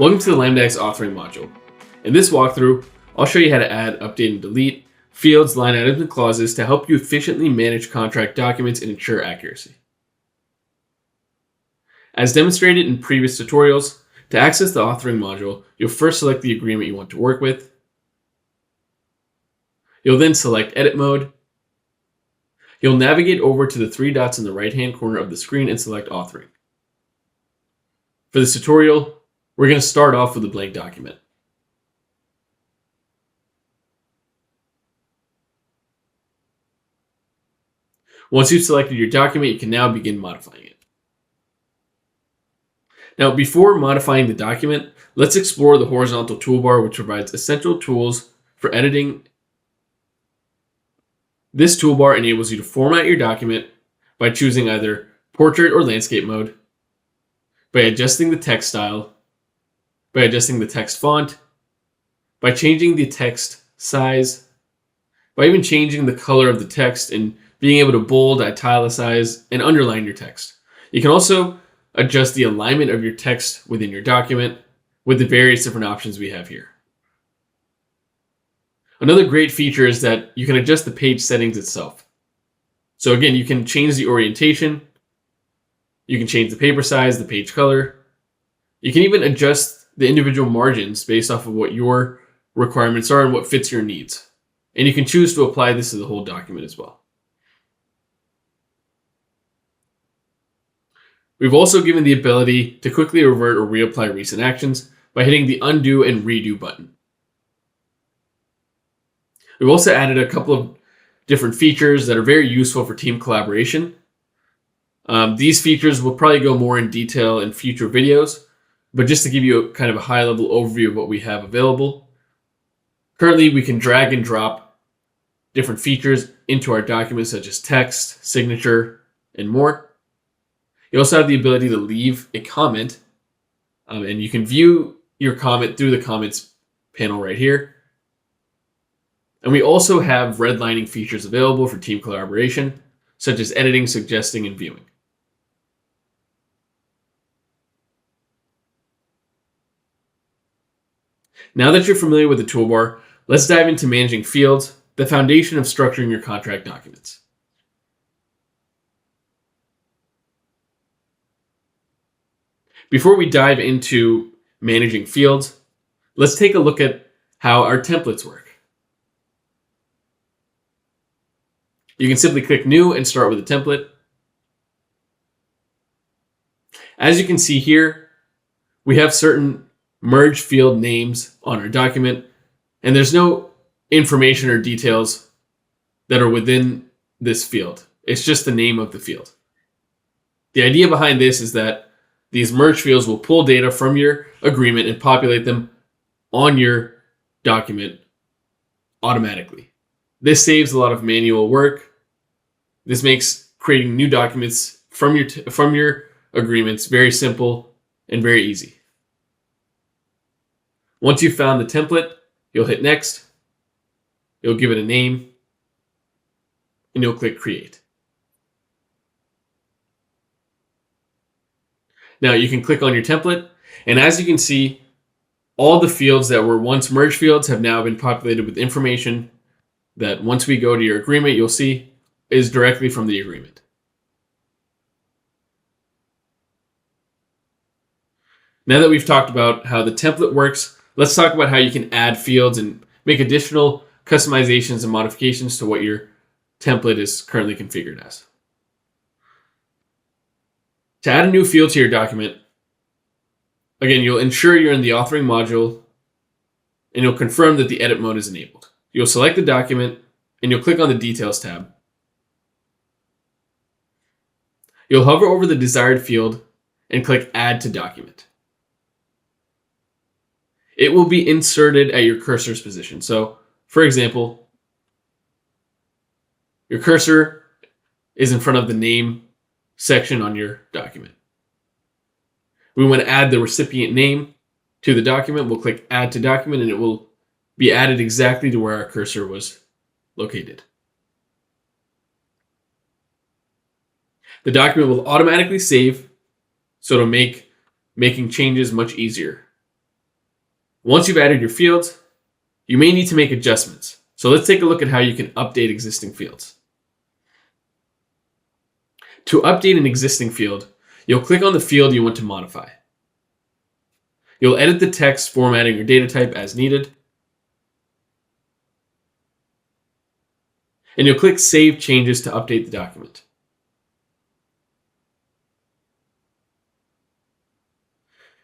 Welcome to the LambdaX authoring module. In this walkthrough, I'll show you how to add, update, and delete fields, line items, and clauses to help you efficiently manage contract documents and ensure accuracy. As demonstrated in previous tutorials, to access the authoring module, you'll first select the agreement you want to work with. You'll then select Edit Mode. You'll navigate over to the three dots in the right-hand corner of the screen and select Authoring. For this tutorial, we're going to start off with a blank document. Once you've selected your document, you can now begin modifying it. Now, before modifying the document, let's explore the horizontal toolbar, which provides essential tools for editing. This toolbar enables you to format your document by choosing either portrait or landscape mode, by adjusting the text style, by adjusting the text font, by changing the text size, by even changing the color of the text and being able to bold, italicize, and underline your text. You can also adjust the alignment of your text within your document with the various different options we have here. Another great feature is that you can adjust the page settings itself. So again, you can change the orientation, you can change the paper size, the page color, you can even adjust the individual margins based off of what your requirements are and what fits your needs. And you can choose to apply this to the whole document as well. We've also given the ability to quickly revert or reapply recent actions by hitting the undo and redo button. We've also added a couple of different features that are very useful for team collaboration. These features will probably go more in detail in future videos, but just to give you a kind of a high-level overview of what we have available. Currently, we can drag and drop different features into our documents such as text, signature, and more. You also have the ability to leave a comment, and you can view your comment through the comments panel right here. And we also have redlining features available for team collaboration, such as editing, suggesting, and viewing. Now that you're familiar with the toolbar, let's dive into managing fields, the foundation of structuring your contract documents. Before we dive into managing fields, let's take a look at how our templates work. You can simply click New and start with a template. As you can see here, we have certain merge field names on our document, and there's no information or details that are within this field. It's just the name of the field. The idea behind this is that these merge fields will pull data from your agreement and populate them on your document automatically. This saves a lot of manual work. This makes creating new documents from your agreements very simple and very easy. Once you've found the template, you'll hit Next, you'll give it a name, and you'll click Create. Now you can click on your template, and as you can see, all the fields that were once merge fields have now been populated with information that once we go to your agreement, you'll see is directly from the agreement. Now that we've talked about how the template works, let's talk about how you can add fields and make additional customizations and modifications to what your template is currently configured as. To add a new field to your document, again, you'll ensure you're in the authoring module, and you'll confirm that the edit mode is enabled. You'll select the document, and you'll click on the Details tab. You'll hover over the desired field and click Add to Document. It will be inserted at your cursor's position. So, for example, your cursor is in front of the name section on your document. We want to add the recipient name to the document. We'll click Add to Document, and it will be added exactly to where our cursor was located. The document will automatically save, so it'll make making changes much easier. Once you've added your fields, you may need to make adjustments. So let's take a look at how you can update existing fields. To update an existing field, you'll click on the field you want to modify. You'll edit the text, formatting, or data type as needed. And you'll click Save Changes to update the document.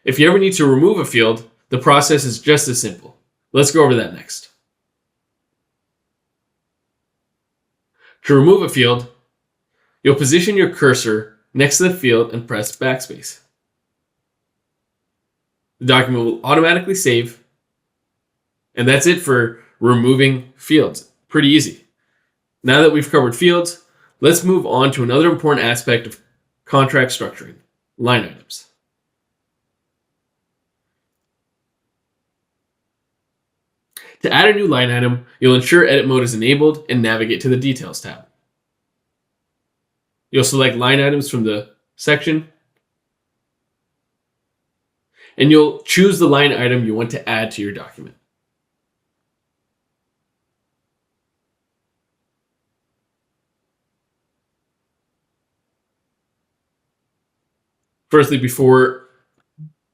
If you ever need to remove a field, the process is just as simple. Let's go over that next. To remove a field, you'll position your cursor next to the field and press backspace. The document will automatically save, and that's it for removing fields. Pretty easy. Now that we've covered fields, let's move on to another important aspect of contract structuring, line items. To add a new line item, you'll ensure edit mode is enabled and navigate to the Details tab. You'll select line items from the section, and you'll choose the line item you want to add to your document. Firstly, before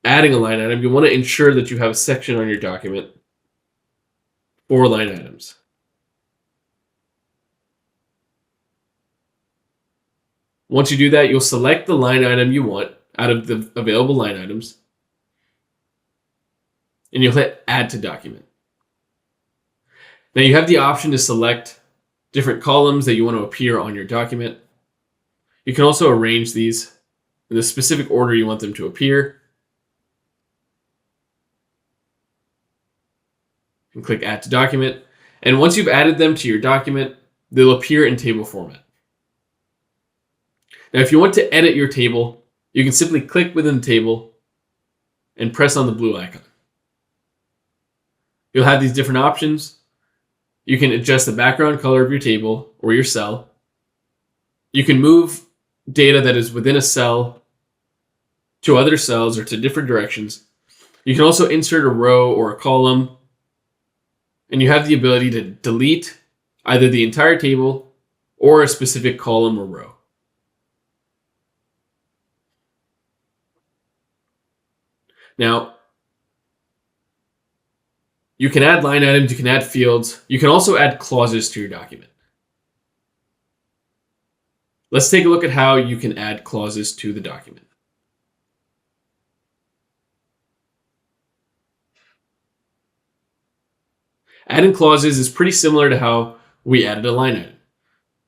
adding a line item, you want to ensure that you have a section on your document for line items. Once you do that, you'll select the line item you want out of the available line items, and you'll hit Add to Document. Now you have the option to select different columns that you want to appear on your document. You can also arrange these in the specific order you want them to appear. You can click Add to Document, and once you've added them to your document, they'll appear in table format. Now, if you want to edit your table, you can simply click within the table and press on the blue icon. You'll have these different options. You can adjust the background color of your table or your cell. You can move data that is within a cell to other cells or to different directions. You can also insert a row or a column, and you have the ability to delete either the entire table or a specific column or row. Now, you can add line items, you can add fields, you can also add clauses to your document. Let's take a look at how you can add clauses to the document. Adding clauses is pretty similar to how we added a line item.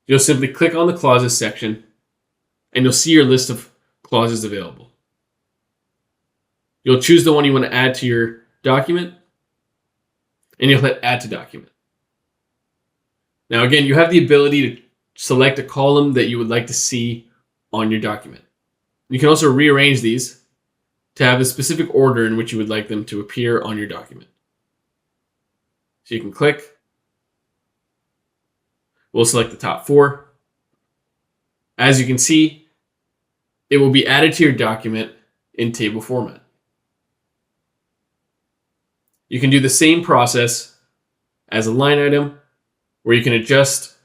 You'll simply click on the clauses section, and you'll see your list of clauses available. You'll choose the one you want to add to your document, and you'll hit Add to Document. Now again, you have the ability to select a column that you would like to see on your document. You can also rearrange these to have a specific order in which you would like them to appear on your document. So you can click. We'll select the top 4. As you can see, it will be added to your document in table format. You can do the same process as a line item, where you can adjust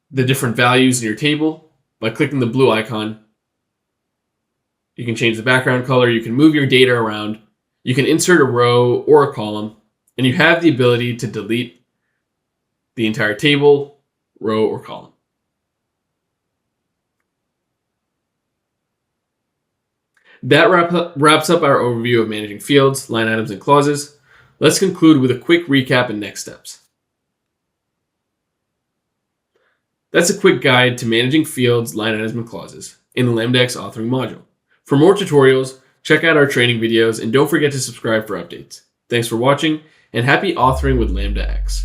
the different values in your table by clicking the blue icon. You can change the background color, you can move your data around, you can insert a row or a column, and you have the ability to delete the entire table, row, or column. That wraps up our overview of managing fields, line items, and clauses. Let's conclude with a quick recap and next steps. That's a quick guide to managing fields, line items, and clauses in the LambdaX authoring module. For more tutorials, check out our training videos, and don't forget to subscribe for updates. Thanks for watching, and happy authoring with LambdaX.